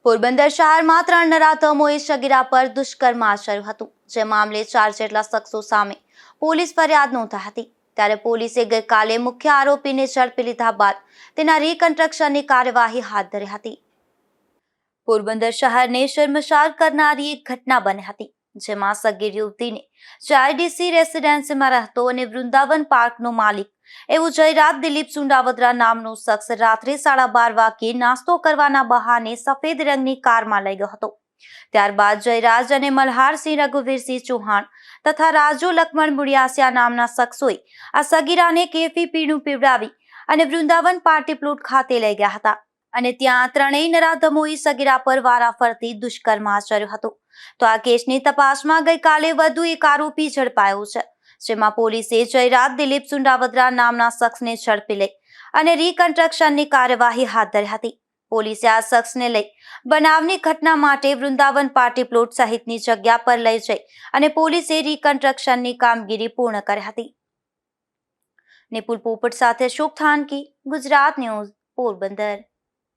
પોરબંદર શહેરમાં 3 નરાધમોએ સગીરા પર દુષ્કર્મ આચર્યું હતું, જે મામલે 4 જેટલા શખ્સો સામે પોલીસ ફરિયાદ નોંધાઈ હતી। ત્યારે પોલીસે ગઈકાલે મુખ્ય આરોપીને ઝડપી લીધા બાદ તેના રિકન્સ્ટ્રક્શનની કાર્યવાહી હાથ ધરી હતી। પોરબંદર શહેરને શર્મસાર કરનારી એક ઘટના બની હતી, જેમાં સગીર યુવતીને ચાઈડીસી રેસિડેન્સીમાં રહેતો અને વૃંદાવન પાર્કનો માલિક એવું જયરાજ દિલીપ સુંડાવદરા નામનો શખ્સ રાત્રે 12:30 વાગ્યે નાસ્તો કરવાના બહાને સફેદ રંગની કારમાં લઈ ગયો હતો। ત્યારબાદ જયરાજ અને મલ્હારસિંહ રઘુવીરસિંહ ચૌહાણ તથા રાજુ લક્ષ્મણ મુડિયાસિયા નામના શખ્સોએ આ સગીરાને કેફી પીણું પીવડાવી અને વૃંદાવન પાર્ટી પ્લોટ ખાતે લઈ ગયા હતા અને ત્યાં ત્રણેય નરાધમોએ સગીરા પર વારાફરતી દુષ્કર્મ આચર્યું હતું। તો આ કેસની તપાસમાં ગઈકાલે વધુ એક આરોપી ઝડપાયો છે, જેમાં પોલીસે જયરાજ દિલીપ સુંડાવદરા નામના શખ્સને ઝડપી લઈ અને રિકન્સ્ટ્રક્શનની કાર્યવાહી હાથ ધરી હતી। પોલીસે આ શખ્સને લઈ બનાવની ઘટના માટે વૃંદાવન પાર્ટી પ્લોટ સહિતની જગ્યા પર લઈ જઈ અને પોલીસે રિકન્સ્ટ્રક્શનની કામગીરી પૂર્ણ કરી હતી। નિપુલ પોપટ સાથે શુભ થાનકી, ગુજરાત ન્યૂઝ, પોરબંદર।